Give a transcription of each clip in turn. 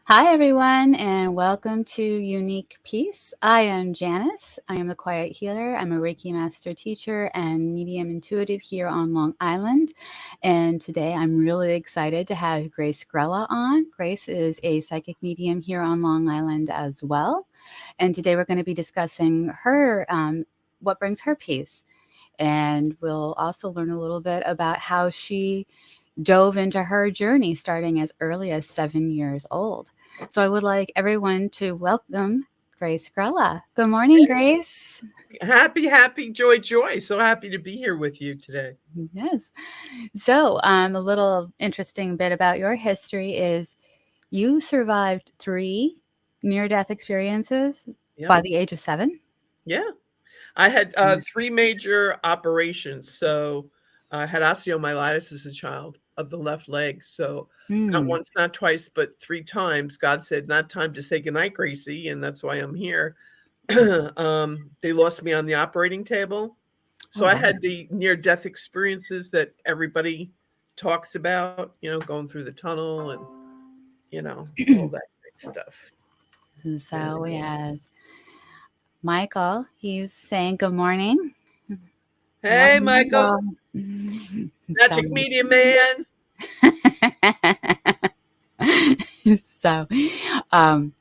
Hi, everyone, and welcome to Unique Peace. I am Janice. I am the Quiet Healer. I'm a Reiki Master Teacher and Medium Intuitive here on Long Island. And today I'm really excited to have Grace Grella on. Grace is a psychic medium here on Long Island as well. And today we're going to be discussing her, what brings her peace. And we'll also learn a little bit about how she dove into her journey starting as early as 7 years old. So I would like everyone to welcome Grace Grella. Good morning, Grace. Happy, joy. So happy to be here with you today. Yes. So a little interesting bit about your history is you survived 3 near-death experiences by the age of 7? Yeah. I had 3 major operations. So I had osteomyelitis as a child of the left leg. So not once, not twice, but 3 times. God said, not time to say goodnight, Gracie. And that's why I'm here. They lost me on the operating table. So I had the near-death experiences that everybody talks about, going through the tunnel and, all that great stuff. So we have Michael. He's saying good morning. Hey, Michael. Magic Media Man. So, can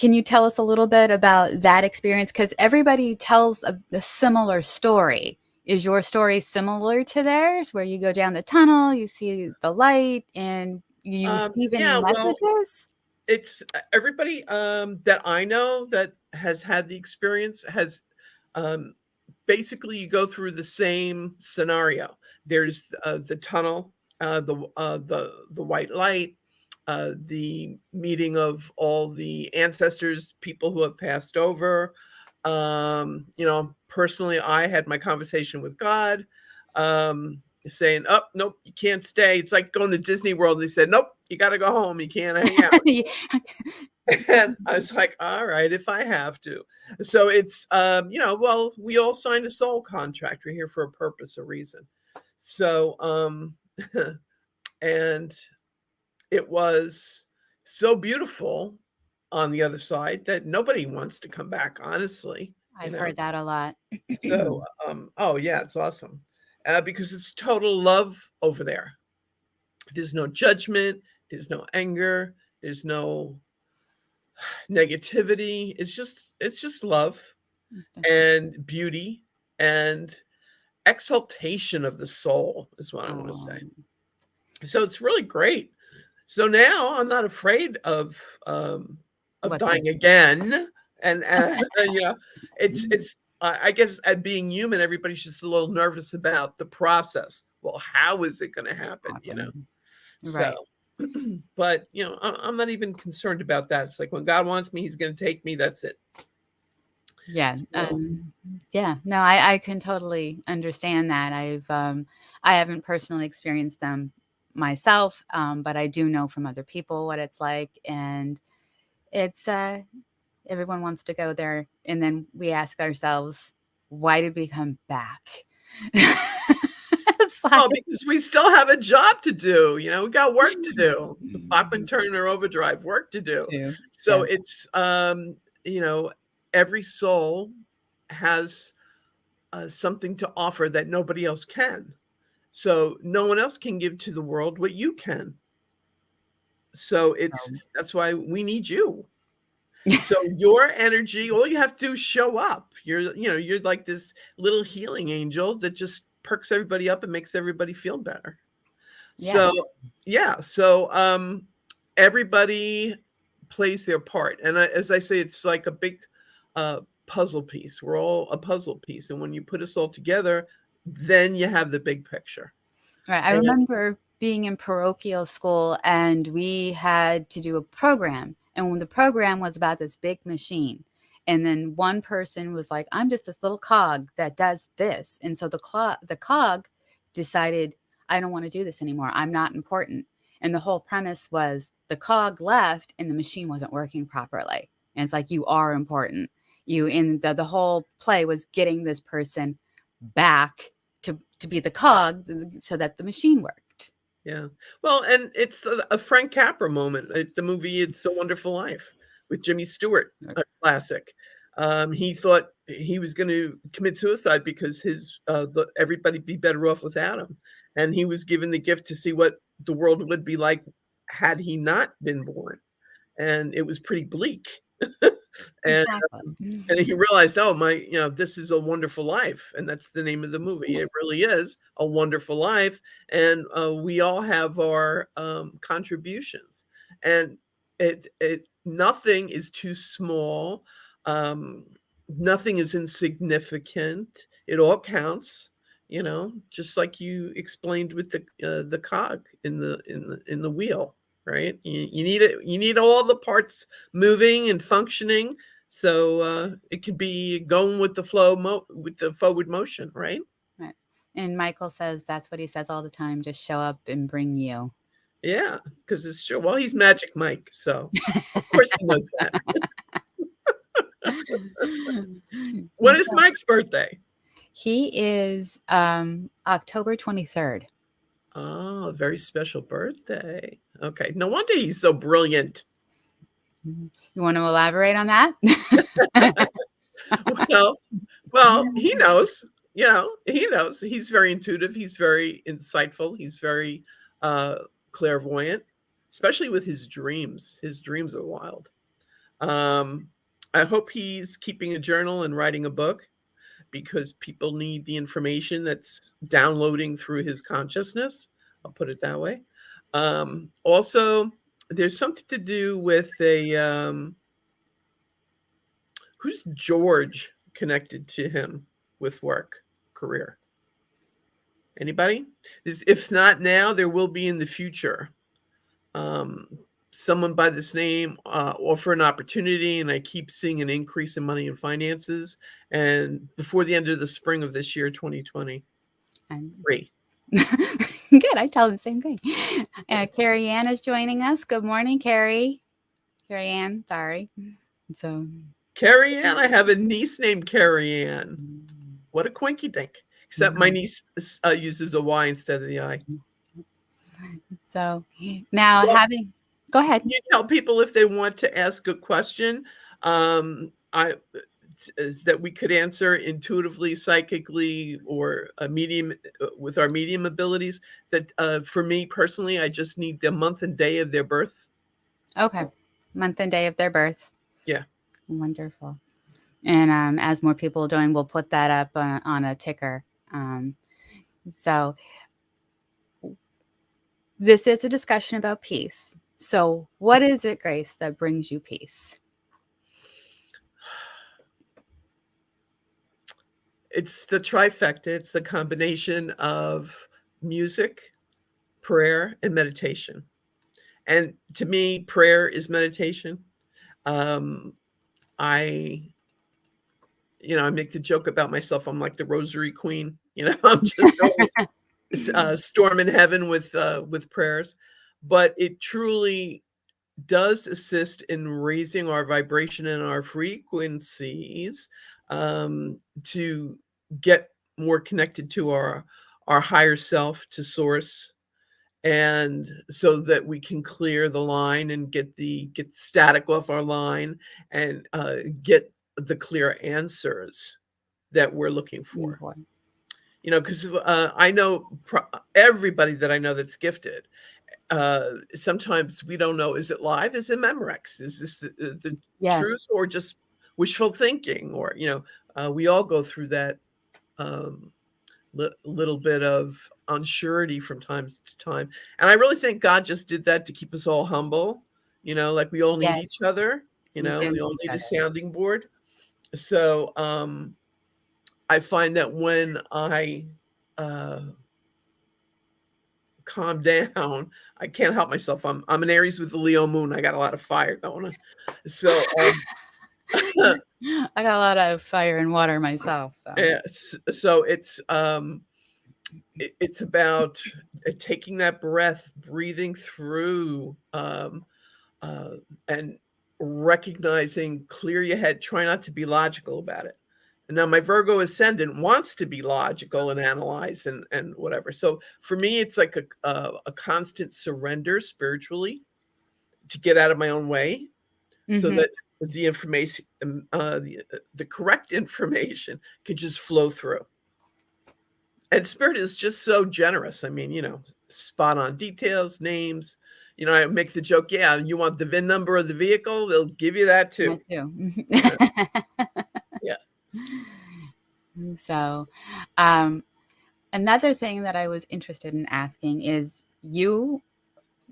you tell us a little bit about that experience? Because everybody tells a similar story. Is your story similar to theirs, where you go down the tunnel, you see the light, and you receive any messages? Well, it's everybody that I know that has had the experience has basically you go through the same scenario. There's the tunnel, the white light, the meeting of all the ancestors, people who have passed over. Personally, I had my conversation with God, saying, "Oh, nope, you can't stay." It's like going to Disney World. They said, "Nope, you got to go home. You can't hang out." And I was like, all right, if I have to. So it's, well, we all signed a soul contract. We're here for a purpose, a reason. So, and it was so beautiful on the other side that nobody wants to come back, honestly. I've heard that a lot. So, oh yeah, it's awesome. Because it's total love over there. There's no judgment. There's no anger. There's no negativity. It's just love and beauty and exaltation of the soul is what I want to say. So it's really great. So now I'm not afraid of dying again. And it's I guess at being human, everybody's just a little nervous about the process. Well, how is it going to happen? Right. So but I'm not even concerned about that. It's like when God wants me, he's going to take me. That's it. Yeah. Yeah. No, I can totally understand that. I haven't personally experienced them myself, but I do know from other people what it's like, and it's everyone wants to go there, and then we ask ourselves, why did we come back? Because we still have a job to do. We got work to do. The Bachman Turner Overdrive, work to do. So it's every soul has something to offer that nobody else can. So no one else can give to the world what you can. So that's why we need you. So your energy, all you have to do is show up. You're like this little healing angel that just perks everybody up and makes everybody feel better. So everybody plays their part. And as I say, it's like a big puzzle piece. We're all a puzzle piece. And when you put us all together, then you have the big picture. Right. I remember being in parochial school, and we had to do a program. And when the program was about this big machine, and then one person was like, I'm just this little cog that does this. And so the cog decided, I don't want to do this anymore. I'm not important. And the whole premise was the cog left and the machine wasn't working properly. And it's like, you are important. You in the whole play was getting this person back to be the cog so that the machine worked. Yeah. Well, and it's a Frank Capra moment. The movie "It's a Wonderful Life" with Jimmy Stewart, a classic. He thought he was going to commit suicide because everybody'd be better off without him, and he was given the gift to see what the world would be like had he not been born, and it was pretty bleak. and Exactly. and he realized, oh my, this is a wonderful life, and that's the name of the movie. It really is a wonderful life, and we all have our contributions, and it nothing is too small, um, nothing is insignificant. It all counts, just like you explained with the cog in the wheel, right? You need it. You need all the parts moving and functioning, so it could be going with the flow, with the forward motion, right? Right. And Michael says that's what he says all the time, just show up and bring you. Yeah, because it's true. Well, he's Magic Mike, so of course he knows that. When is So Mike's birthday? he is October 23rd. Oh, a very special birthday. Okay, no wonder he's so brilliant. You want to elaborate on that? Well, well, he knows. He knows. He's very intuitive. He's very insightful. He's very uh, clairvoyant, especially with his dreams. His dreams are wild. Um, I hope he's keeping a journal and writing a book because people need the information that's downloading through his consciousness. I'll put it that way. Also, there's something to do with who's George connected to him with work, career? Anybody? If not now, there will be in the future. Um, Someone by this name offer an opportunity, and I keep seeing an increase in money and finances. And before the end of the spring of this year, 2023. Good. I tell him the same thing. Carrie Ann is joining us. Good morning, Carrie. Carrie Ann, sorry. So Carrie Ann, I have a niece named Carrie Ann. What a quinky dink. Except my niece uses a Y instead of the I. So now Well, go ahead. Can you tell people if they want to ask a question that we could answer intuitively, psychically, or a medium with our medium abilities? That for me personally, I just need the month and day of their birth. Okay. Month and day of their birth. Yeah. Wonderful. And as more people join, we'll put that up on a ticker. So this is a discussion about peace. So what is it, Grace, that brings you peace? It's the trifecta. It's the combination of music, prayer, and meditation. And to me, prayer is meditation. I make the joke about myself. I'm like the rosary queen. I'm just always storming heaven with prayers. But it truly does assist in raising our vibration and our frequencies, to get more connected to our higher self, to source, and so that we can clear the line and get static off our line, and get the clear answers that we're looking for. Because I know everybody that I know that's gifted. Sometimes we don't know, is it live? Is it Memorex? Is this the truth, or just wishful thinking? Or, we all go through that little bit of unsurety from time to time. And I really think God just did that to keep us all humble, like we all need each other, we all need a sounding board. So I find that when I calm down, I can't help myself. I'm an Aries with the Leo moon. I got a lot of fire going on. So I got a lot of fire and water myself. So yeah, so it's it's about taking that breath, breathing through, uh, and recognizing, clear your head, try not to be logical about it. And now my Virgo ascendant wants to be logical and analyze and whatever. So for me, it's like a constant surrender spiritually to get out of my own way, so Mm-hmm. that the information, the correct information, can just flow through. And spirit is just so generous. I mean, spot on details, names. I make the joke, yeah, you want the VIN number of the vehicle, they'll give you that I too. too. Yeah. Yeah. So, um, another thing that I was interested in asking is you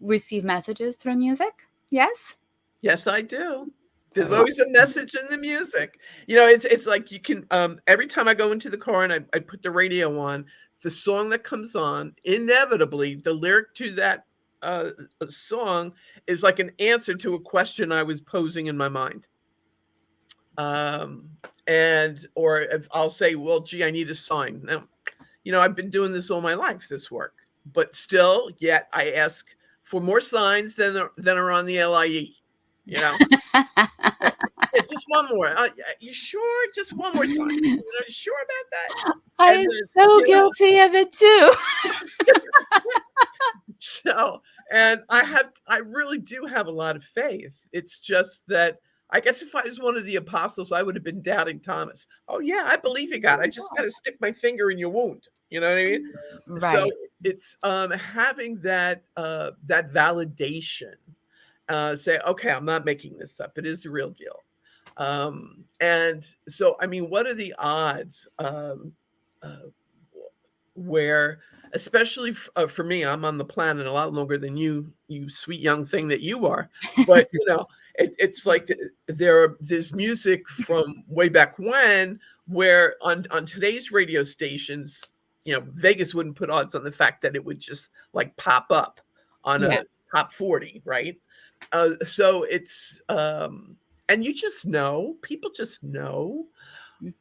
receive messages through music? Yes? Yes, I do. There's So, always a message in the music. It's like you can, every time I go into the car and I put the radio on, the song that comes on, inevitably, the lyric to that uh, song is like an answer to a question I was posing in my mind. Um, or if I'll say, well, gee, I need a sign. Now, I've been doing this all my life, this work, but still, yet I ask for more signs than are on the LIE. You know, yeah, just one more. You sure? Just one more sign. You sure about I that? And am then, so guilty of it too. so, and I really do have a lot of faith. It's just that I guess if I was one of the apostles, I would have been doubting Thomas. Oh yeah, I believe you, God. I just got to stick my finger in your wound. You know what I mean? So Right. it's having that validation. Say, okay, I'm not making this up. It is the real deal. And so, I mean, what are the odds, uh, where, especially for me, I'm on the planet a lot longer than you sweet young thing that you are. But it's like there's music from way back when, where on today's radio stations, Vegas wouldn't put odds on the fact that it would just like pop up on Yeah. a top 40, right? So it's and you just know, people just know.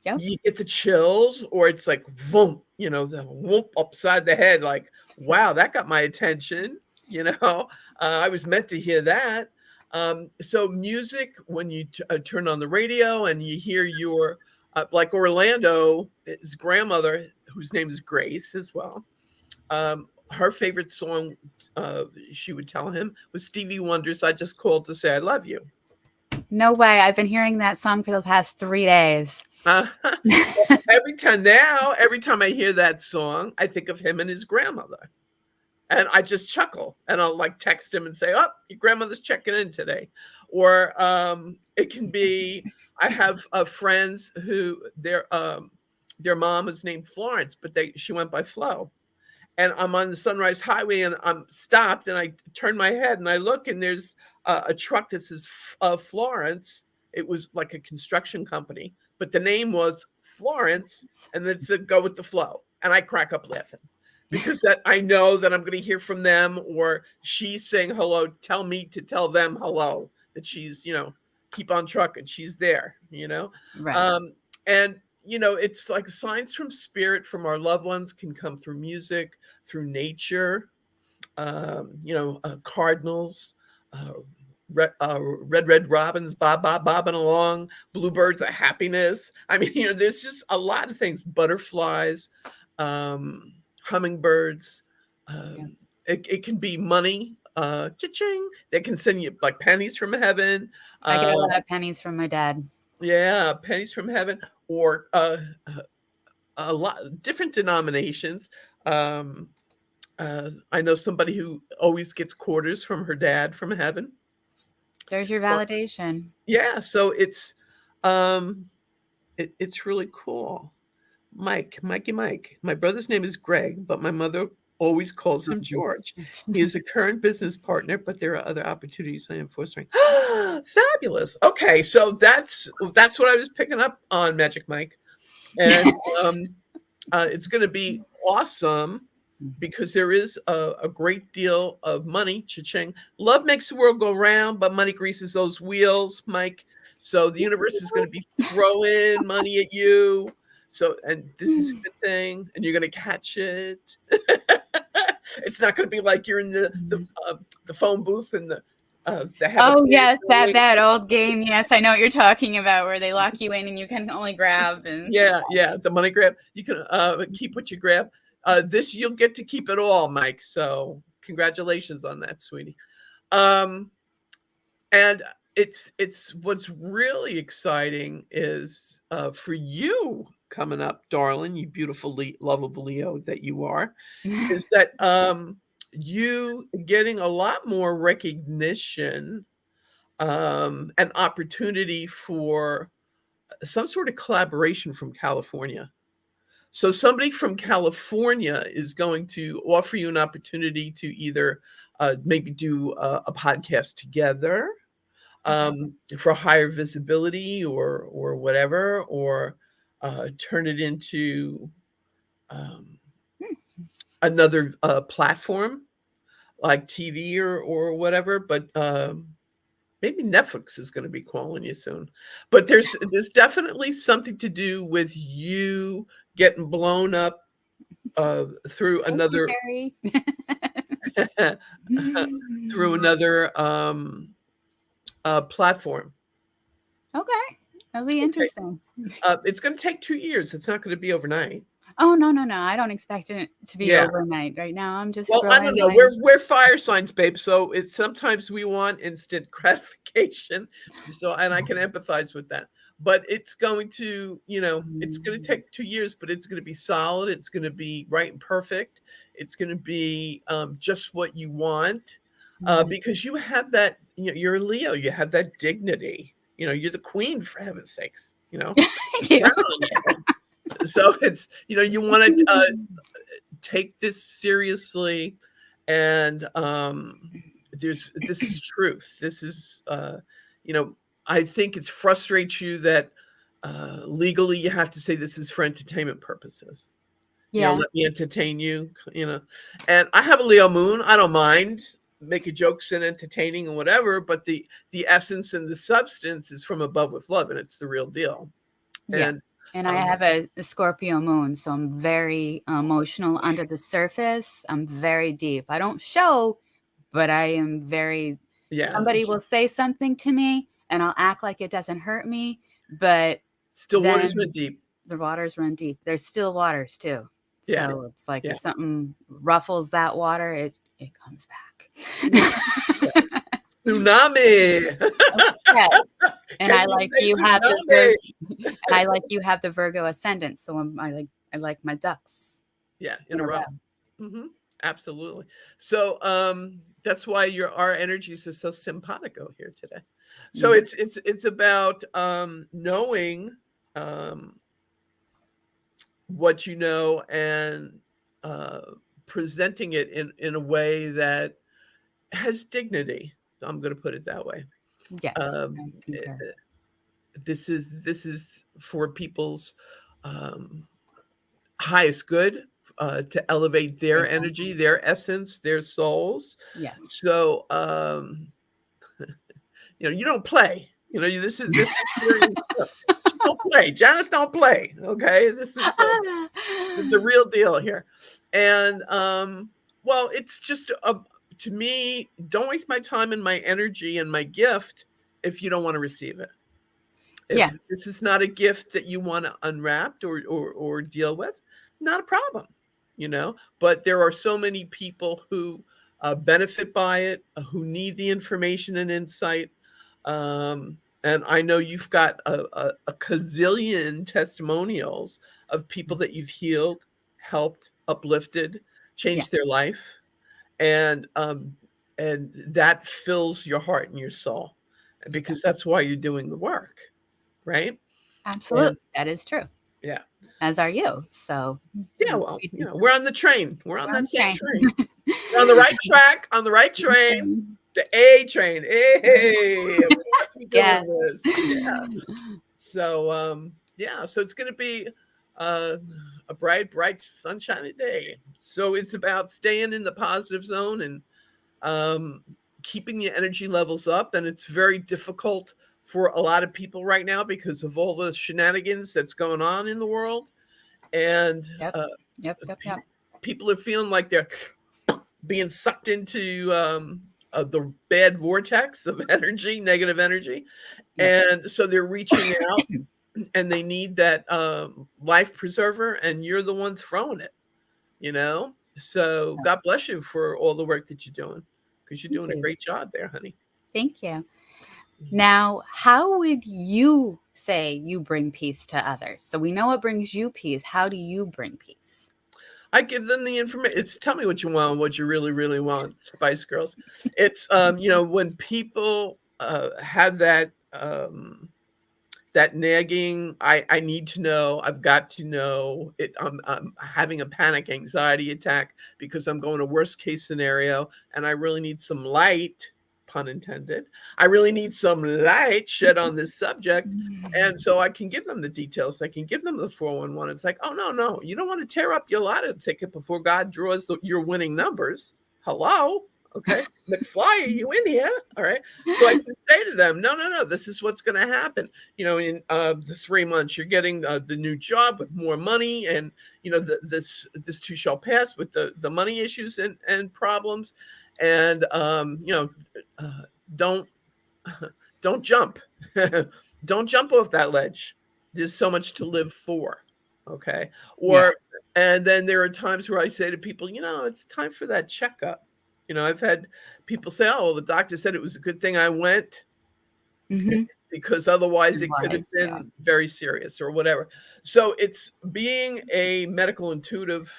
Yep. You get the chills, or it's like boom, the whoop upside the head, like, wow, that got my attention. I was meant to hear that. So music, when you turn on the radio and you hear your like Orlando, his grandmother, whose name is Grace as well, her favorite song, she would tell him, was Stevie Wonder's "I Just Called to Say I Love You." No way. I've been hearing that song for the past 3 days. Well, every time I hear that song, I think of him and his grandmother. And I just chuckle, and I'll like text him and say, "Oh, your grandmother's checking in today." Or it can be, I have friends who their mom was named Florence, but she went by Flo. And I'm on the Sunrise Highway and I'm stopped and I turn my head and I look, and there's a truck that says Florence. It was like a construction company, but the name was Florence, and it said "Go with the flow." And I crack up laughing because that I know that I'm going to hear from them, or she's saying hello. Tell me to tell them hello, that she's, keep on trucking. She's there, Right. um, and it's like signs from spirit, from our loved ones, can come through music, through nature, cardinals, uh, red robins bobbing along, bluebirds of happiness. I mean, there's just a lot of things. Butterflies, hummingbirds. Yeah. It can be money, cha-ching. They can send you like pennies from heaven. I get Uh, a lot of pennies from my dad. yeah, pennies from heaven, or a lot different denominations. Um, I know somebody who always gets quarters from her dad from heaven. There's your Or, validation. yeah, so um, it's really cool. Mike. My brother's name is Greg, but my mother always calls him George. He is a current business partner, but there are other opportunities I am fostering. Fabulous. Okay, so that's what I was picking up on, Magic Mike, and it's going to be awesome because there is a great deal of money. Cha-ching. Love makes the world go round, but money greases those wheels, Mike. So the universe is going to be throwing money at you. So, and this is a good thing, and you're gonna catch it. It's not gonna be like you're in the phone booth and they have a Oh theater yes, that waiting. that old game. Yes, I know what you're talking about, where they lock you in and you can only grab and. Yeah, the money grab. You can keep what you grab. This you'll get to keep it all, Mike. So congratulations on that, sweetie. Um, and it's what's really exciting is for you coming up, darling, you beautiful, lovable Leo that you are, is that you getting a lot more recognition and opportunity for some sort of collaboration from California. So somebody from California is going to offer you an opportunity to either maybe do a podcast together Okay. for higher visibility or whatever, or turn it into um, another platform like TV or whatever. But maybe Netflix is going to be calling you soon. But there's definitely something to do with you getting blown up through Thank you, another Harry. through another platform. Okay, that'll be Okay, interesting. it's going to take 2 years. It's not going to be overnight. Oh no, no, no! I don't expect it to be Yeah. overnight. Right now, I'm just Well, I don't growing know. my. We're fire signs, babe. So it's sometimes we want instant gratification. So and I can empathize with that. But it's going to, it's going to take 2 years, but it's going to be solid. It's going to be right and perfect. It's going to be just what you want because you have that. You're a Leo. You have that dignity. You're the queen for heaven's sakes. Thank you. Crown on your head. So it's you want to take this seriously, and this is truth. This is I think it frustrates you that legally you have to say this is for entertainment purposes. Yeah, Let me entertain you. And I have a Leo moon. I don't mind making jokes and entertaining and whatever, but the essence and the substance is from above with love, and it's the real deal. yeah. And And I um, have a Scorpio moon, so I'm very emotional under the surface. I'm very deep. I don't show, but I am very. yeah, Somebody will say something to me, and I'll act like it doesn't hurt me, but still waters then went deep. the waters run deep. There's still waters too. Yeah, So it's like yeah. if something ruffles that water, it comes Yeah, yeah. Tsunami. back. And Can I you like say you have the tsunami? and I like you have the Virgo ascendant, so I like my ducks Yeah, in in a a row. row. Mhm. Absolutely. So, that's why our energies are so simpatico here today. So Mhm. it's about, knowing, um, what you know and, uh, presenting it in a way that has dignity. I'm gonna put it that way. Yes, Um, I eh, concur. this is for people's um, highest good to elevate their energy, Exactly. their essence, their souls. Yes. So you don't play. This is serious stuff. She don't play. Janice don't play. Okay, this is the real deal here. And well, it's just to me, don't waste my time and my energy and my gift if you don't want to receive it. If Yeah, this is not a gift that you want to unwrap or deal with, not a problem, But there are so many people who benefit by it, who need the information and insight. And I know you've got a gazillion testimonials of people that you've healed, helped, uplifted, yeah, changed their life, and that fills your heart and your soul it does. because that's why you're doing the work, right? Absolutely, And that is true, yeah, as are you. So, yeah. Well, we're on the train. We're on we're on that the same train. train. We're on the right track. On the right train. The A train. Hey, watch me doing Yes. this. Yeah. So yeah. So it's going to be uh, a bright, bright, sunshiny day. So it's about staying in the positive zone and um, keeping your energy levels up. And it's very difficult for a lot of people right now because of all the shenanigans that's going on in the world. and Yep. Yep. Yep. pe- Yep. people are feeling like they're being sucked into the bad vortex of energy, negative energy, Yep. and so they're reaching out and they need that life preserver, and you're the one throwing it, you know? So Yep. God bless you for all the work that you're doing, because you're Thank doing a you. great job there, honey. Thank you. Now, how would you say you bring peace to others? So we know what brings you peace. How do you bring peace? I give them the information. It's tell me what you want, what you really, really want, Spice Girls. It's when people have that nagging, I need to know, I've got to know it. I'm having a panic anxiety attack because I'm going to worst case scenario, and I really need some light, pun intended. I really need some light shed on this subject. And so I can give them the details. I can give them the 411. It's like, oh, no, no, you don't want to tear up your lotto ticket before God draws your winning numbers. Hello? Okay. McFly, are you in here? All right. So I can say to them, no, no, no, this is what's going to happen. In the 3 months, you're getting the new job with more money, and this too shall pass with the money issues and problems, and uh, don't don't jump, don't jump off that ledge. There's so much to live for. Okay, Yeah. and then there are times where I say to people, it's time for that checkup. I've had people say, oh, well, the doctor said it was a good thing I went, Hmm. because otherwise It it could have was. Yeah. been very serious or whatever. So it's being a medical intuitive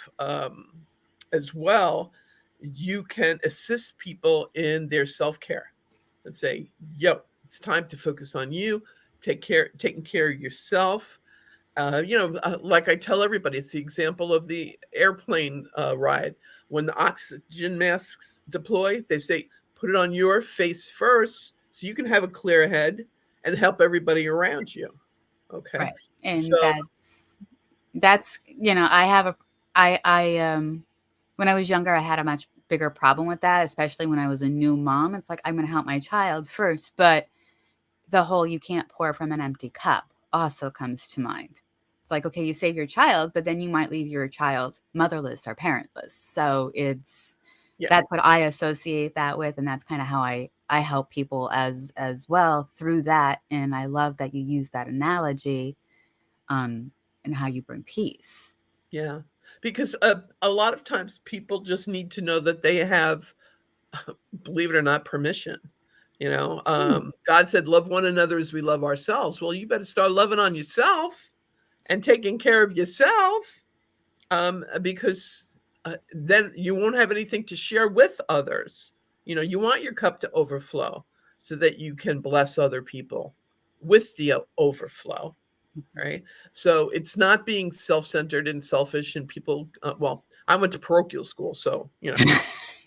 as well. You can assist people in their self care and say, yo, it's time to focus on you, taking care of yourself. Like I tell everybody, it's the example of the airplane ride. When the oxygen masks deploy, they say, put it on your face first so you can have a clear head and help everybody around you. Okay. Right. And So, I have I when I was younger, I had a much bigger problem with that, especially when I was a new mom. It's like, I'm going to help my child first, but the whole "you can't pour from an empty cup" also comes to mind. It's like, okay, you save your child, but then you might leave your child motherless or parentless. So yeah, that's what I associate that with, and that's kind of how I help people as well through that. And I love that you use that analogy, um, and how you bring peace. yeah. Because a lot of times people just need to know that they have, believe it or not, permission. Hmm. God said, love one another as we love ourselves. Well, you better start loving on yourself and taking care of yourself, because then you won't have anything to share with others. You want your cup to overflow so that you can bless other people with the overflow, right? So it's not being self-centered and selfish, and people, well, I went to parochial school, so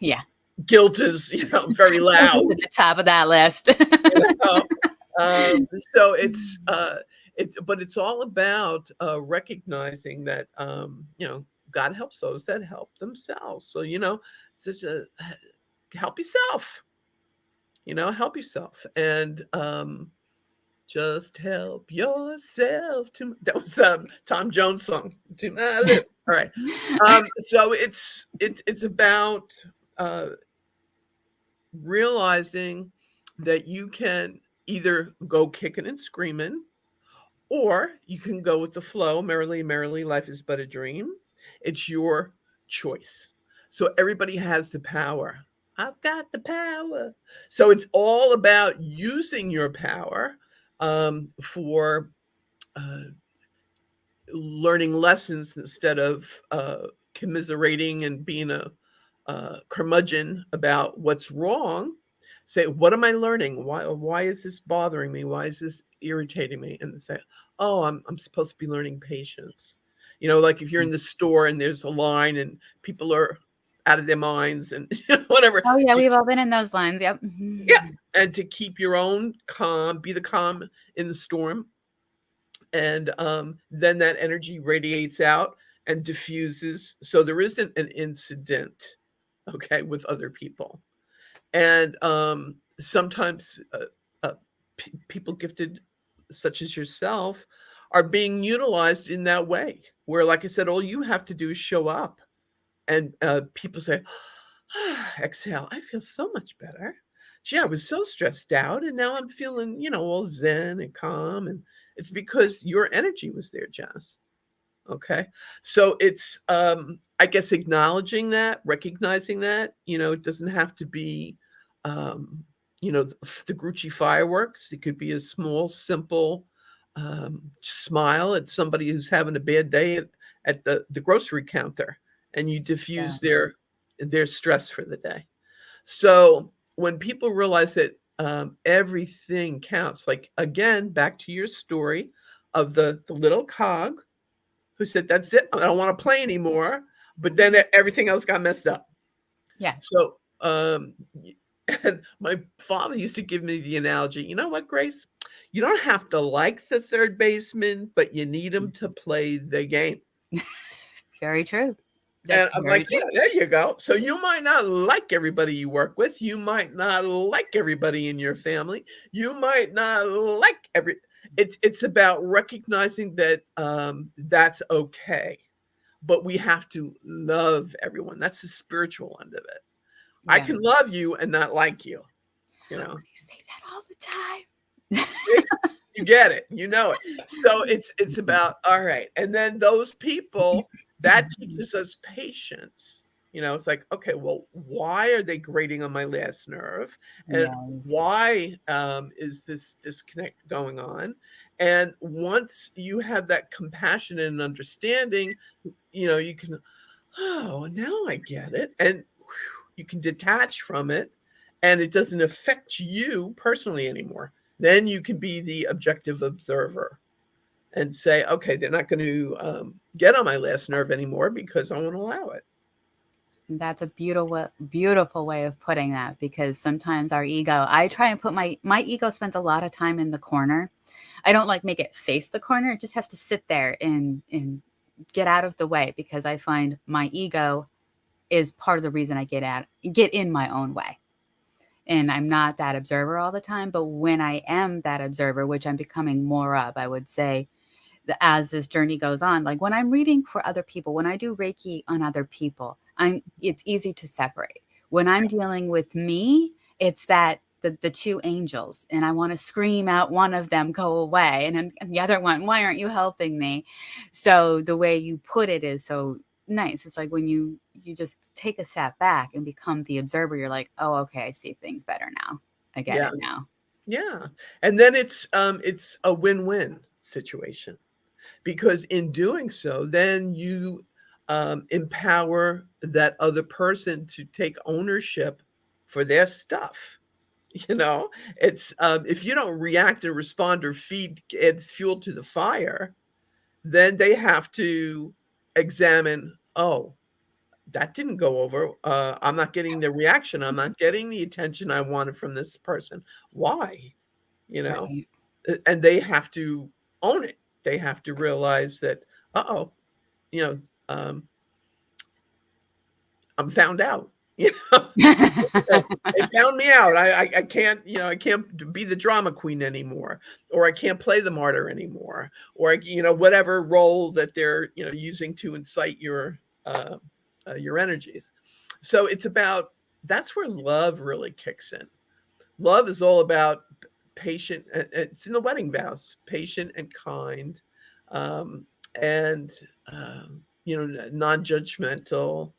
Yeah. guilt is very Guilt loud. is at the top of that list. you know so but it's all about recognizing that God helps those that help themselves. So such a help yourself. Help yourself, and just help yourself to that was Tom Jones song, to my lips. All right. So it's about uh realizing that you can either go kicking and screaming, or you can go with the flow. Merrily, merrily, life is but a dream. It's your choice. So everybody has the power. I've got the power. So it's all about using your power for uh, learning lessons instead of commiserating and being a curmudgeon about what's wrong. Say, what am I learning? Why is this bothering me? Why is this irritating me? And say, oh, I'm supposed to be learning patience. Like if you're in the store and there's a line and people are out of their minds and whatever. Oh, yeah, we've all been in those lines, yep. Yeah. And to keep your own calm, be the calm in the storm, and then that energy radiates out and diffuses, so there isn't an incident, okay, with other people. And sometimes people gifted such as yourself are being utilized in that way, where, like I said, all you have to do is show up, and people say, exhale, I feel so much better. Gee, I was so stressed out, and now I'm feeling, all zen and calm. And it's because your energy was there, Janice. Okay. So it's, I guess, acknowledging that, recognizing that, it doesn't have to be, um, the Gucci fireworks. It could be a small, simple smile at somebody who's having a bad day at the grocery counter, and you Yeah. diffuse their stress for the day. So when people realize that everything counts, like again, back to your story of the little cog who said, "That's it. I don't want to play anymore." But then everything else got messed up. Yeah. So, and my father used to give me the analogy. You know what, Grace? You don't have to like the third baseman, but you need him to play the game. Very true. That's And I'm very like, yeah, true. there you go. So you might not like everybody you work with. You might not like everybody in your family. You might not like every. It's about recognizing that that's okay, but we have to love everyone. That's the spiritual end of it. I Yeah. can love you and not like you. You know, I say that all the time. See? You get it. You know it. So it's about all right. And then those people that teaches us patience. It's like, okay, well, why are they grating on my last nerve? And Yes. why is this disconnect going on? And once you have that compassion and understanding, you can, oh, now I get it. And you can detach from it, and it doesn't affect you personally anymore. Then you can be the objective observer and say, okay, they're not going to get on my last nerve anymore because I won't allow it. That's a beautiful way of putting that, because sometimes our ego, I try and put my ego spends a lot of time in the corner. I don't like make it face the corner. It just has to sit there and get out of the way, because I find my ego is part of the reason I get in my own way. And I'm not that observer all the time, but when I am that observer, which I'm becoming more of, I would say, as this journey goes on, like when I'm reading for other people, when I do Reiki on other people, it's easy to separate. When I'm dealing with me, it's that the two angels, and I want to scream out one of them, go away, and the other one, why aren't you helping me? So the way you put it is so nice. It's like when you just take a step back and become the observer, you're like, oh, okay, I see things better now. I get Yeah, it now. yeah. And then it's a win-win situation, because in doing so, then you empower that other person to take ownership for their stuff. You know, it's if you don't react and respond or add fuel to the fire, then they have to examine, oh, that didn't go over. I'm not getting the reaction. I'm not getting the attention I wanted from this person. Why? You know, Right. And they have to own it. They have to realize that, uh-oh, you know, um, I'm found out. You know, they found me out. I can't, I can't be the drama queen anymore, or I can't play the martyr anymore, or whatever role that they're using to incite your energies. So it's about, that's where love really kicks in. Love is all about patient. It's in the wedding vows: patient and kind, um, and non-judgmental,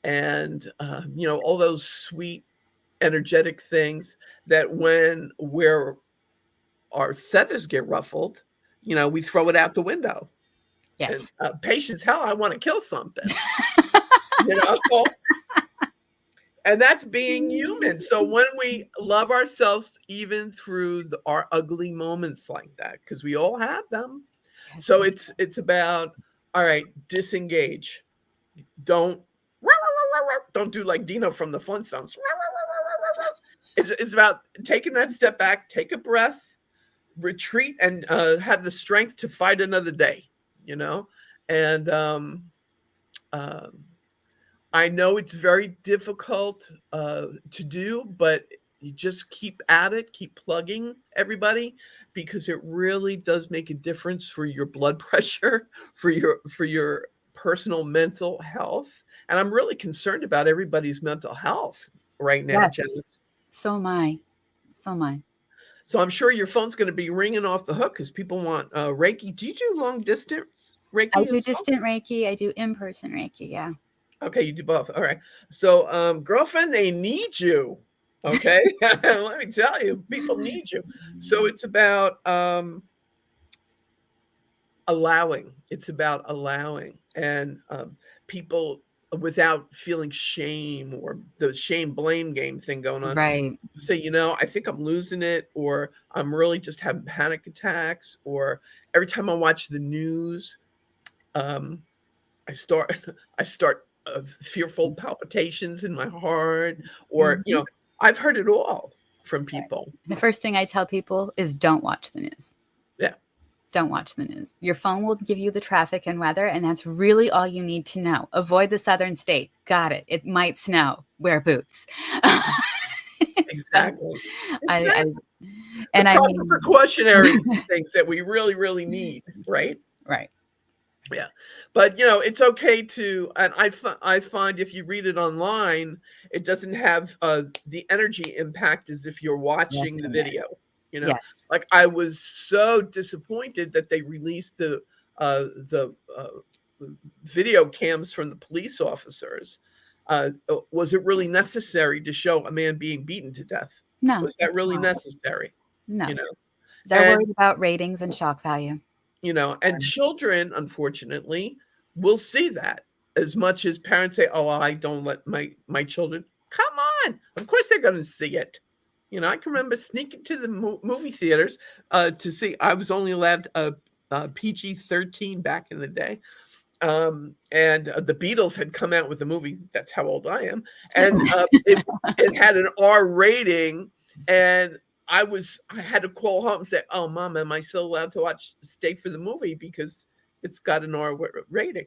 and all those sweet, energetic things that when our feathers get ruffled, we throw it out the window. And Yes. patience, hell, I want to kill something. You know, and that's being human. So when we love ourselves even through our ugly moments like that, because we all have them. Yes, So we it's about, all right, disengage. Don't don't do like Dino from the Flintstones. It's about taking that step back, take a breath, retreat, and have the strength to fight another day. You know, and um, I know it's very difficult to do, but you just keep at it, keep plugging everybody, because it really does make a difference for your blood pressure, for your personal mental health. And I'm really concerned about everybody's mental health right now, Yes. Jenna. So am I. So am I. So I'm sure your phone's going to be ringing off the hook because people want Reiki. Do you do long distance I Reiki do as well? distant Reiki. I do in-person Reiki. Yeah. Okay, you do both. All right. So, girlfriend, they need you. Okay, let me tell you, people need you. So it's about allowing. It's about allowing, and people without feeling shame or the shame blame game thing going on. Right. Say, I think I'm losing it, or I'm really just having panic attacks, or every time I watch the news, um, I start I start fearful palpitations in my heart, or Mhm. I've heard it all from people. The first thing I tell people is don't watch the news. Yeah, Don't watch the news. Your phone will give you the traffic and weather, and that's really all you need to know. Avoid the southern state. Got it. It might snow. Wear boots. So, exactly, I exactly. The and I proper mean, precautionary things that we really, really need, right? right. Yeah, but it's okay to, and I find if you read it online, it doesn't have the energy impact as if you're watching the Watching it. video. Yes. Like I was so disappointed that they released the video cams from the police officers. Was it really necessary to show a man being beaten to death? No, Was that it's really not. necessary? You No. know, They're and worried about ratings and shock value. and children, unfortunately, will see that as much as parents say, "Oh, I don't let my children." Come on, of course they're going to see it. I can remember sneaking to the movie theaters to see. I was only allowed PG-13 back in the day, and the Beatles had come out with the movie. That's how old I am, and it had an R rating, and I had to call home and say, "Oh, mom, am I still allowed to stay for the movie because it's got an R rating?"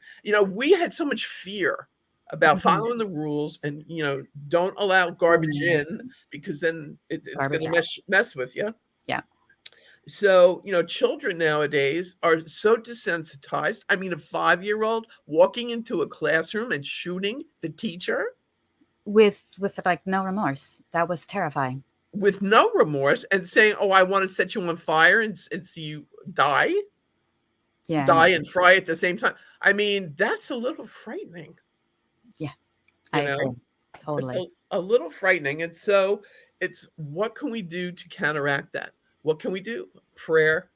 We had so much fear about Mhm. following the rules, and don't allow garbage Mm. in because then it's going Garbage to out. mess with you. Yeah. So, children nowadays are so desensitized. I mean, a 5-year-old walking into a classroom and shooting the teacher With like no remorse. That was terrifying. with no remorse and saying, "Oh, I want to set you on fire and see you die, Yeah, die no. and fry at the same time." I mean, that's a little frightening, Yeah, I you know? agree. It's Totally. a little frightening. And so it's what can we do to counteract that? What can we do? Prayer,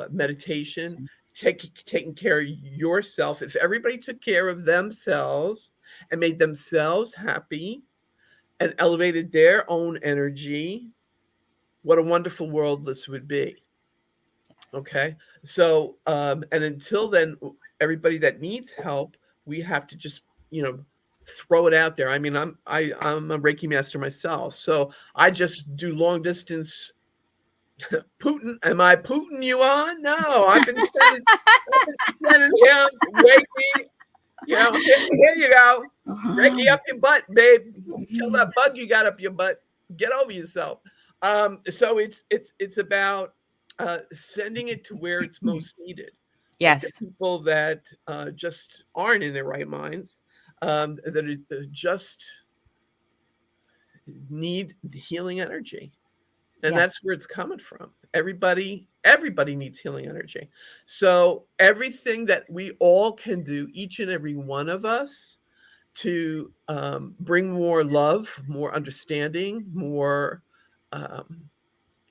meditation, taking care of yourself. If everybody took care of themselves and made themselves happy and elevated their own energy, what a wonderful world this would be. Yes. Okay. So, and until then, everybody that needs help, we have to just, throw it out there. I mean, I'm a Reiki master myself, so I just do long distance. Putin, am I Putin you on? No, I've been sending him, wake me, here you go. Reiki up your butt, babe. Kill that bug you got up your butt. Get over yourself. So it's about sending it to where it's most needed, like the Yes. people that just aren't in their right minds, that just need the healing energy, and Yeah. that's where it's coming from. Everybody needs healing energy. So everything that we all can do, each and every one of us, to bring more love, more understanding, more.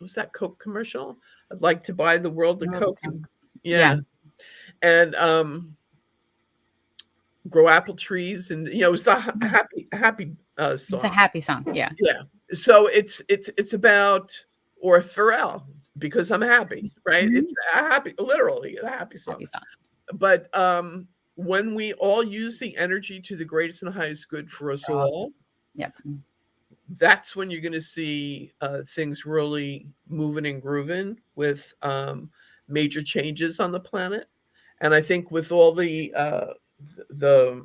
Was that Coke commercial? I'd like to buy the world a Coke, and Yeah. yeah, and grow apple trees, and it's a happy It's a song. happy song. Yeah. Yeah. So it's about, or Pharrell, because I'm happy, right? It's Mhm. a happy, literally a happy song. Happy song. But when we all use the energy to the greatest and highest good for us For all. all, Yep. that's when you're going to see things really moving and grooving with major changes on the planet. And I think with all the the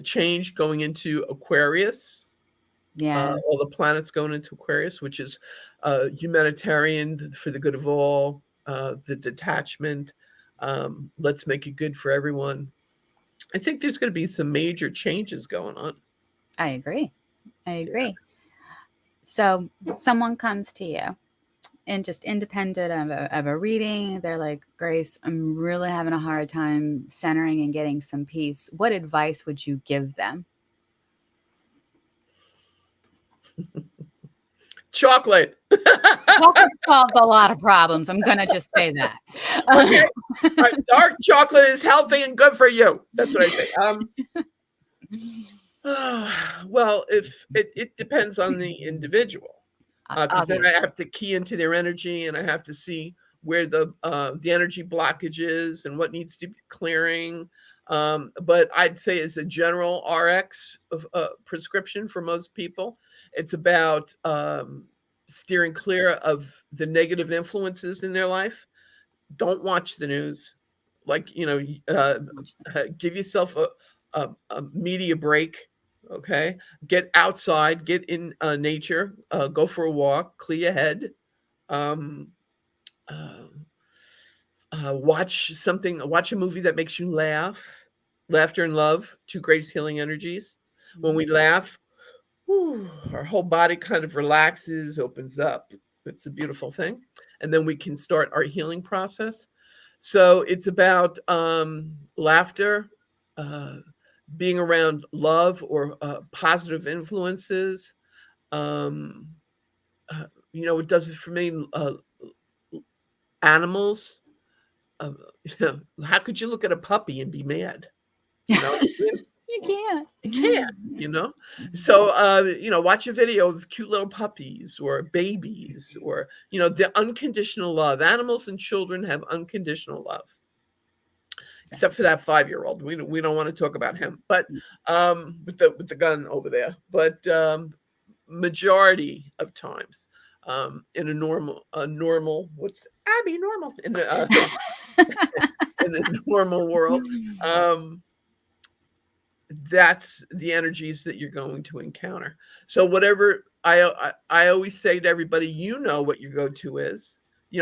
change going into Aquarius, Yeah, all the planets going into Aquarius, which is humanitarian for the good of all, the detachment. Let's make it good for everyone. I think there's going to be some major changes going on. I agree. I Yeah. agree. So someone comes to you and just independent of a reading, they're like, Grace, I'm really having a hard time centering and getting some peace. What advice would you give them? Chocolate. Chocolate solves a lot of problems. I'm going to just say that. Okay. All right. Dark chocolate is healthy and good for you. That's what I say. Well, if it depends on the individual, because then I Obviously. have to key into their energy and I have to see where the energy blockage is and what needs to be clearing. But I'd say as a general RX of, prescription for most people, it's about steering clear of the negative influences in their life. Don't watch the news. Like, Watch this. give yourself a media break. Okay, get outside, get in nature, go for a walk, clear your head. Um, uh, watch a movie that makes you laugh. Laughter and love, two greatest healing energies. When Mhm. we laugh, whew, our whole body kind of relaxes, opens up. It's a beautiful thing. And then we can start our healing process. So it's about laughter, uh, being around love or positive influences. Um, it does it for me. Animals. Uh, how could you look at a puppy and be mad? You know, You can't. you can't. So watch a video of cute little puppies or babies, or the unconditional love. Animals and children have unconditional love, except Yes. for that 5-year-old. We don't want to talk about him, but with the gun over there. But majority of times, in a normal, what's Abby normal in the in the normal world, um, that's the energies that you're going to encounter. So whatever I always say to everybody, what your go-to is.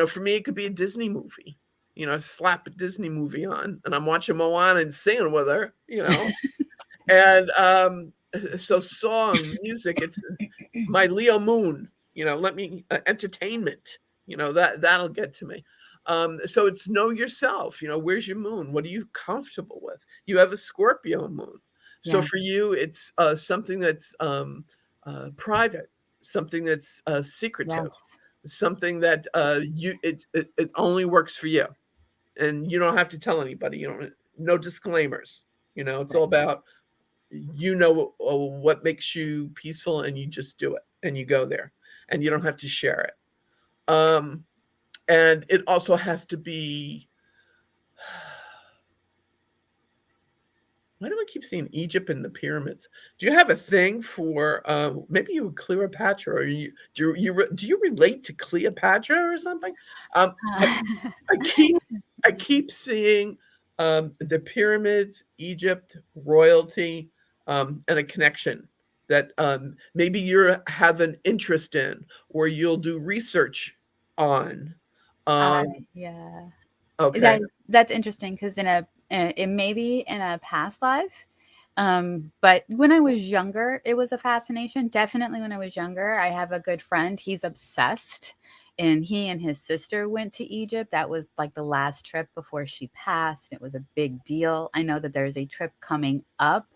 For me, it could be a Disney movie. Slap a Disney movie on, and I'm watching Moana and singing with her. And so song, music, it's my Leo moon. Let me entertainment. That'll get to me. So it's know yourself. Where's your moon? What are you comfortable with? You have a Scorpio moon, so Yeah. for you, it's something that's private, something that's secretive, Yes. something that it only works for you, and you don't have to tell anybody. No disclaimers. It's all Right. about what makes you peaceful, and you just do it, and you go there, and you don't have to share it. And it also has to be, why do I keep seeing Egypt and the pyramids? Do you have a thing for maybe you Cleopatra, or do you relate to Cleopatra or something? I, I keep I keep seeing the pyramids, Egypt, royalty, and a connection that maybe you have an interest in, or you'll do research on. Um, Yeah. okay. That that's interesting because it may be in a past life, but when I was younger, it was a fascination. Definitely when I was younger, I have a good friend. He's obsessed, and he and his sister went to Egypt. That was like the last trip before she passed. It was a big deal. I know that there's a trip coming up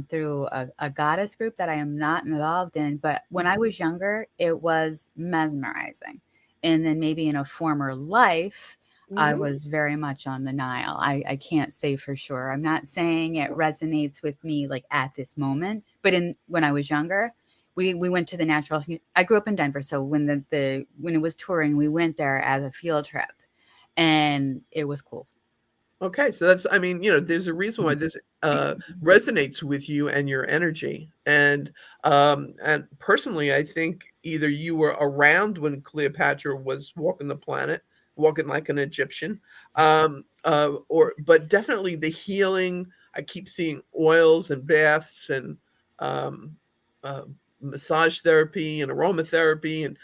through a goddess group that I am not involved in. But when I was younger, it was mesmerizing. And then maybe in a former life, I Mhm. was very much on the Nile. I can't say for sure. I'm not saying it resonates with me like at this moment, but in when I was younger, we went to the natural. I grew up in Denver, so when the when it was touring, we went there as a field trip, and it was cool. Okay, so that's, I mean, there's a reason why this resonates with you and your energy. And personally, I think either you were around when Cleopatra was walking the planet, walking like an Egyptian, or but definitely the healing. I keep seeing oils and baths and um, uh, massage therapy and aromatherapy, and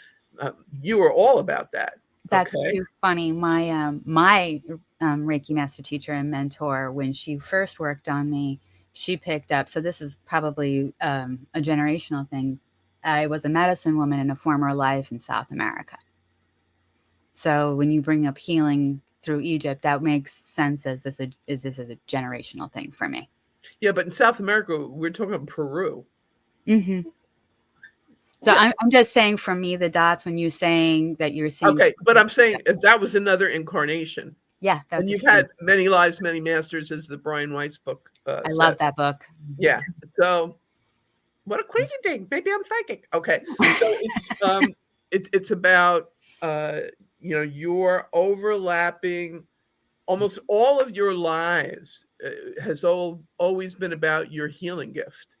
you were all about that. That's Okay. too funny. My Reiki master teacher and mentor, when she first worked on me, she picked up. So this is probably a generational thing. I was a medicine woman in a former life in South America. So when you bring up healing through Egypt, that makes sense as this is a generational thing for me. Yeah, but in South America, we're talking about Peru. Hmm. So Yeah. I'm just saying, for me, the dots when you're saying that you're seeing. Okay, but I'm saying if that was another incarnation, Yeah, and that's a you've different. had many lives, many masters, as the Brian Weiss book I love says. that book. Yeah. So what a quaky thing. Maybe I'm psychic. Okay. So it's about uh your overlapping almost all of your lives has always been about your healing gift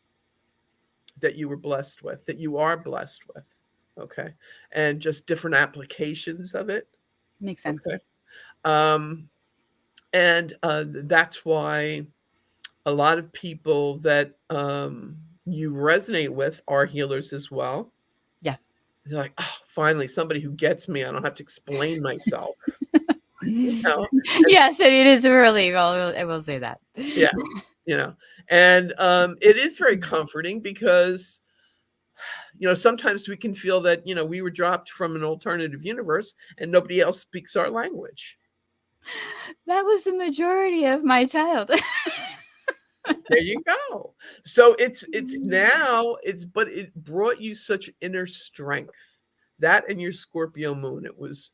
that you were blessed with, that you are blessed with. Okay. And just different applications of it. Makes sense. Okay. Um, and that's why a lot of people that you resonate with are healers as well. Yeah. They're like, oh, finally, somebody who gets me. I don't have to explain myself. You know? And Yes, it is really well. I will say that. yeah, and it is very comforting because sometimes we can feel that we were dropped from an alternative universe and nobody else speaks our language. That was the majority of my childhood. There you go. So it's now but it brought you such inner strength. That and your Scorpio moon. It was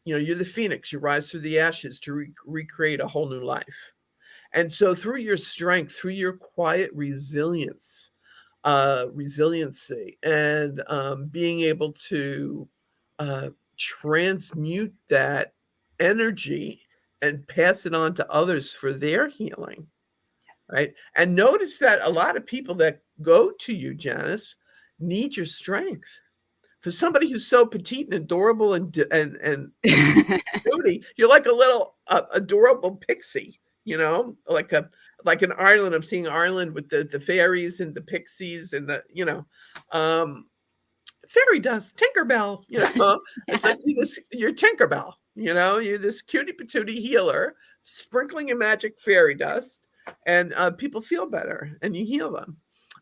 you're the phoenix, you rise through the ashes to recreate a whole new life. And so through your strength, through your quiet resiliency, and being able to transmute that energy and pass it on to others for their healing, right? And notice that a lot of people that go to you, Janice, need your strength. For somebody who's so petite and adorable and beauty, you're like a little adorable pixie, like an Ireland. I'm seeing Ireland with the fairies and the pixies and um, fairy dust, Tinkerbell. It's like you're Tinkerbell. You're this cutie patootie healer sprinkling your magic fairy dust, and people feel better, and you heal them.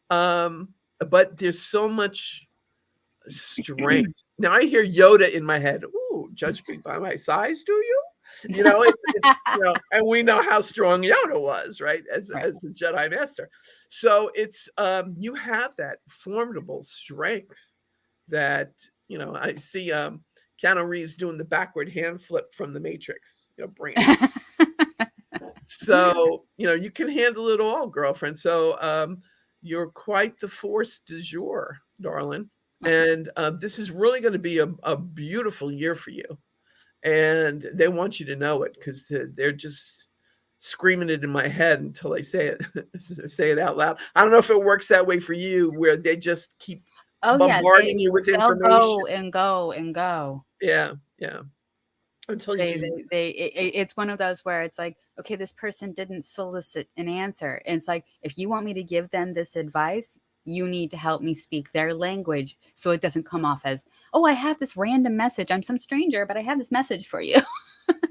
Um, but there's so much strength. Now I hear Yoda in my head. Ooh, judge me by my size, do you? And we know how strong Yoda was, right? As Right. as the Jedi Master. So it's you have that formidable strength that I see Keanu Reeves doing the backward hand flip from the Matrix, bring it. So you can handle it all, girlfriend. So you're quite the force du jour, darling. And this is really going to be a beautiful year for you. And they want you to know it because they're just screaming it in my head until I say it say it out loud. I don't know if it works that way for you, where they just keep Oh yeah, bombarding you with they'll information. go and go and go. Yeah, yeah. Until They you, they it's one of those where it's like, okay, this person didn't solicit an answer. And it's like, if you want me to give them this advice, you need to help me speak their language so it doesn't come off as, oh, I have this random message. I'm some stranger, but I have this message for you.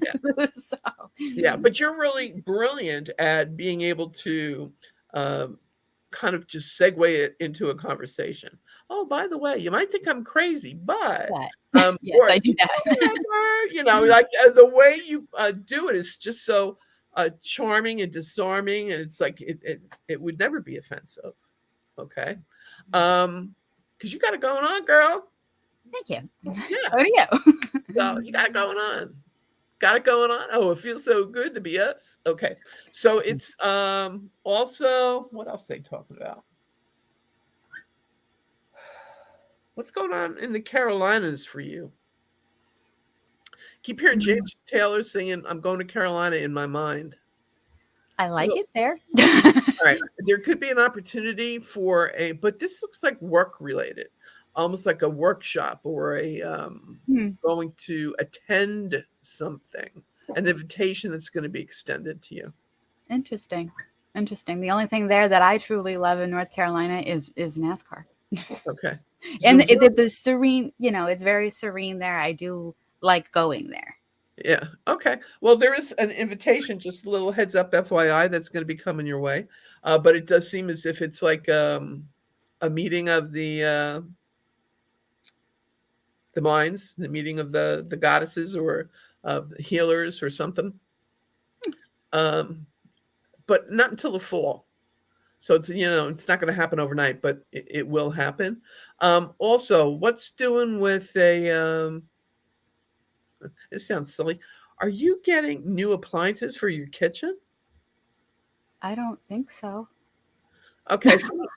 yeah, So yeah. But you're really brilliant at being able to um, kind of just segue it into a conversation. Oh, by the way, you might think I'm crazy, but that. Yes, or I do did that. you remember? Like the way you do it is just so charming and disarming, and it's like it would never be offensive. Okay, because you got it going on, girl. Thank you. Yeah, So do you. so you got it going on. Got it going on. Oh, it feels so good to be us. Okay, so it's also what else they talking about? What's going on in the Carolinas for you? Keep hearing James Taylor singing "I'm Going to Carolina" in my mind. I So, like it there. all right, there could be an opportunity but this looks like work related, almost like a workshop or a going to attend something, an invitation that's going to be extended to you. Interesting. Interesting. The only thing there that I truly love in North Carolina is NASCAR. Okay. And So we're the serene, it's very serene there. I do like going there. Yeah. Okay. Well, there is an invitation, just a little heads up, FYI, that's going to be coming your way. But it does seem as if it's like a meeting of the minds, the meeting of the goddesses or the healers or something. Um, but not until the fall. So it's not going to happen overnight, but it will happen. Also, what's doing with this sounds silly. Are you getting new appliances for your kitchen? I don't think so. Okay, so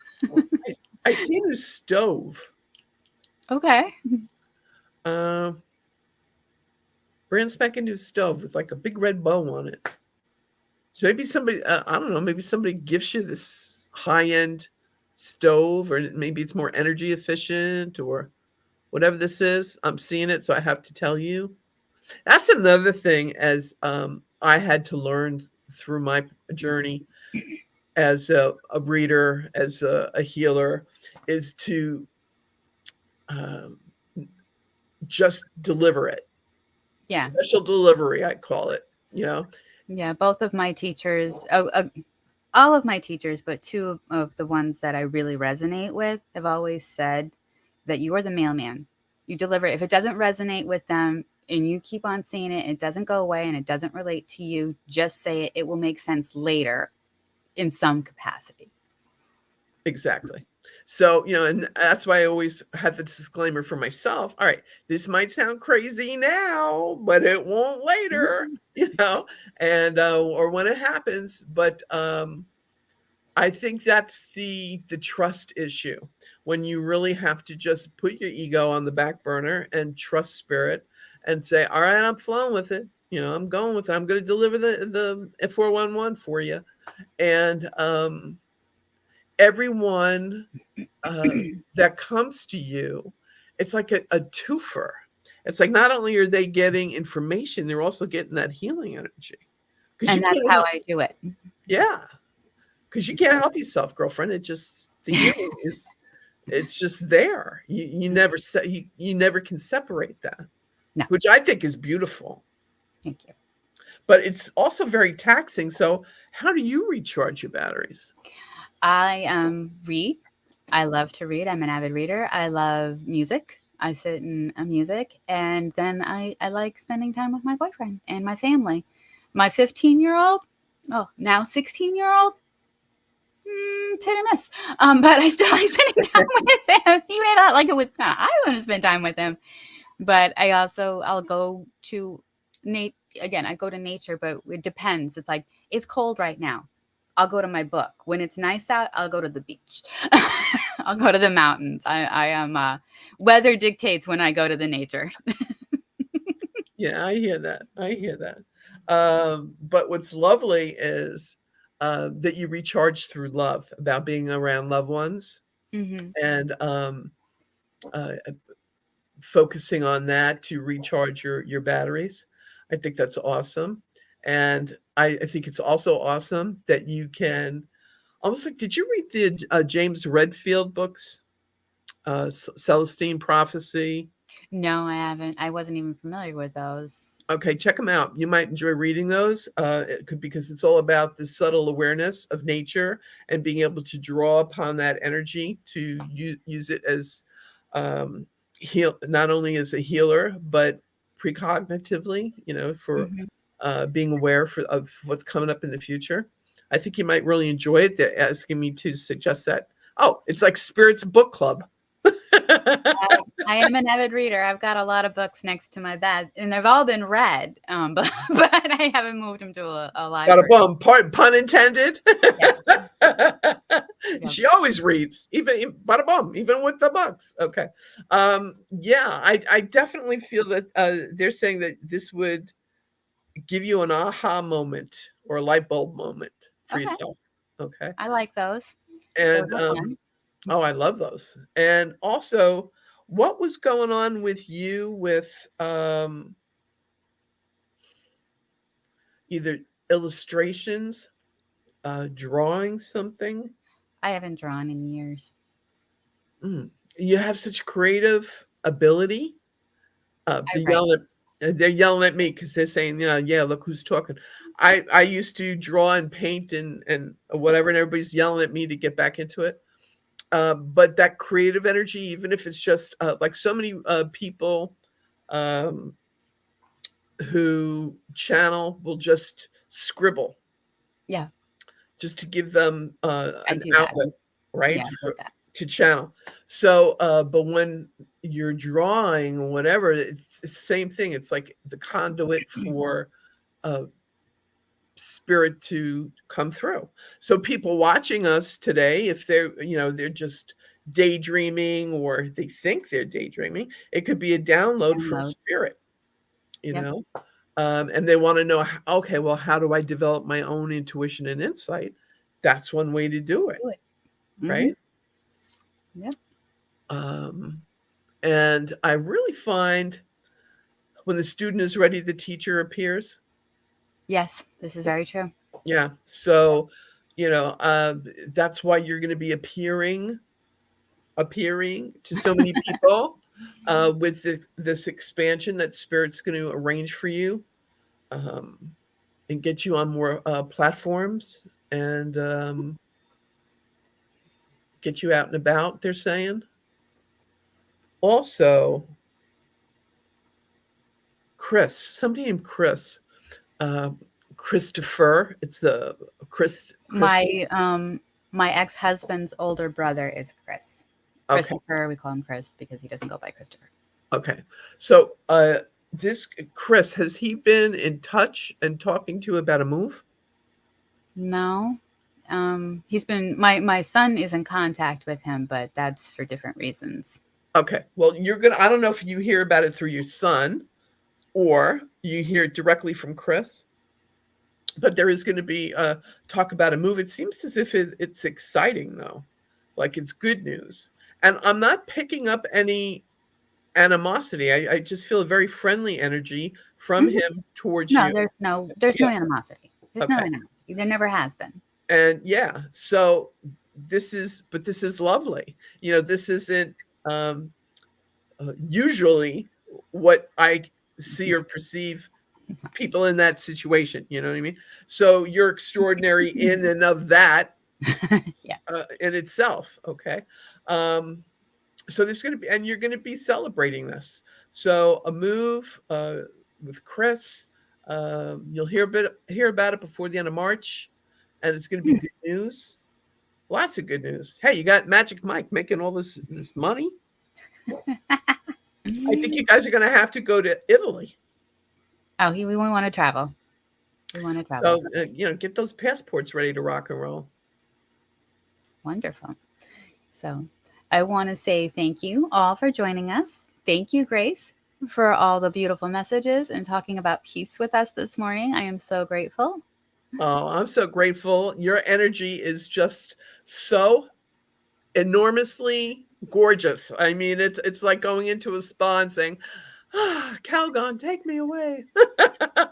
I see a new stove. Okay. Uh, brand spanking new stove with like a big red bow on it. So maybe somebody, I don't know, maybe somebody gifts you this high end stove, or maybe it's more energy efficient, or whatever this is. I'm seeing it, so I have to tell you. That's another thing as I had to learn through my journey as a reader, as a healer, is to um, just deliver it. Yeah. Special delivery, I call it, you know? Yeah. Both of my teachers, all of my teachers, but two of the ones that I really resonate with have always said that you are the mailman. You deliver it. If it doesn't resonate with them and you keep on saying it, it doesn't go away and it doesn't relate to you, just say it. It will make sense later in some capacity. Exactly. So, and that's why I always have the disclaimer for myself. All right, this might sound crazy now, but it won't later, and or when it happens. But I think that's the trust issue, when you really have to just put your ego on the back burner and trust spirit and say, all right, I'm flowing with it. I'm going with it. I'm going to deliver the 411 for you. And everyone that comes to you, it's like a twofer. It's like not only are they getting information, they're also getting that healing energy. Because And you that's can't how help, I do it. yeah, because you can't help yourself, girlfriend. It just the healing is, it's just there. You never you never can separate that, No, which I think is beautiful. thank you. But it's also very taxing. So how do you recharge your batteries? I read. I love to read. I'm an avid reader. I love music. I sit in music, and then I like spending time with my boyfriend and my family. My 15-year-old, oh, now 16-year-old, hit or miss. But I still like spending time with him. He may not like it with. I want to spend time with him, but I'll go to Nate again. I go to nature, but it depends. It's like it's cold right now. I'll go to my book. When it's nice out, I'll go to the beach. I'll go to the mountains. I am weather dictates when I go to the nature. Yeah, I hear that. I hear that. But what's lovely is that you recharge through love, about being around loved ones, Mm-hmm. and uh, focusing on that to recharge your batteries. I think that's awesome. And I think it's also awesome that you can almost like, did you read the James Redfield books? Celestine Prophecy. No, I haven't. I wasn't even familiar with those. Okay, check them out. You might enjoy reading those, because it's all about the subtle awareness of nature and being able to draw upon that energy to use it as heal, not only as a healer, but precognitively, for Mm-hmm. being aware of what's coming up in the future. I think you might really enjoy it. They're asking me to suggest that. Oh, it's like Spirit's Book Club. I am an avid reader. I've got a lot of books next to my bed, and they've all been read, but but I haven't moved them to a Got a library. bum, pun intended. Yeah, yeah. She always reads, even bada bum, even with the books. Okay. Yeah, I definitely feel that they're saying that this would give you an aha moment or a light bulb moment for Okay, yourself. Okay. I like those. Those And are fun. oh, I love those. And also, what was going on with you with either illustrations drawing something. I haven't drawn in years. Mm. You have such creative ability. I write. They're yelling at me because they're saying, yeah, look who's talking. I used to draw and paint and whatever, and everybody's yelling at me to get back into it. But that creative energy, even if it's just like so many people um, who channel will just scribble Yeah, just to give them I an do that. outlet, Yeah, right? I did that. To channel. So, but when you're drawing or whatever, it's the same thing. It's like the conduit for uh, spirit to come through. So people watching us today, if they're just daydreaming or they think they're daydreaming, it could be a download from Download. spirit, you Yep. know, and they want to know, okay, well, how do I develop my own intuition and insight? That's one way to do it, Do it. Mm-hmm. right? Yep. Um, and I really find when the student is ready, the teacher appears. Yes, this is very true. Yeah. So, that's why you're going to be appearing to so many people with this expansion that Spirit's going to arrange for you um, and get you on more platforms and get you out and about, they're saying. Also, somebody named Chris, uh, Christopher. It's the Chris. My ex-husband's older brother is Chris. Okay. Christopher, we call him Chris because he doesn't go by Christopher. Okay. So, this Chris, has he been in touch and talking to you about a move? No. He's been my son is in contact with him, but that's for different reasons. Okay. Well, I don't know if you hear about it through your son or you hear it directly from Chris, but there is going to be talk about a move. It seems as if it's exciting, though, like it's good news. And I'm not picking up any animosity. I just feel a very friendly enery from Mhm. him towards No, you. there's no Yeah. animosity. There's no Okay. animosity. There never has been. And yeah, so this is lovely. This isn't usually what I see or perceive people in that situation. You know what I mean? So you're extraordinary in and of that Yes. in itself. Okay. So there's going to be, and you're going to be celebrating this. So a move with Chris. You'll hear about it before the end of March, and it's going to be good news. Lots of good news. Hey, you got Magic Mike making all this money. I think you guys are going to have to go to Italy. Oh, we want to travel. We want to travel. So get those passports ready to rock and roll. Wonderful. So I want to say thank you all for joining us. Thank you, Grace, for all the beautiful messages and talking about peace with us this morning. I am so grateful. Oh, I'm so grateful. Your energy is just so enormously gorgeous. I mean, it's like going into a spa and saying, Calgon, take me away.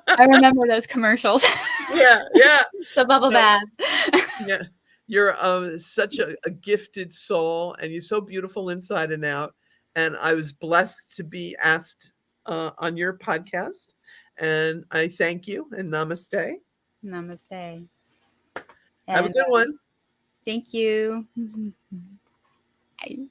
I remember those commercials. Yeah, yeah. The bubble bath. Yeah. You're such a gifted soul, and you're so beautiful inside and out. And I was blessed to be asked on your podcast. And I thank you and namaste. Namaste. Have a And good one. thank you. Bye.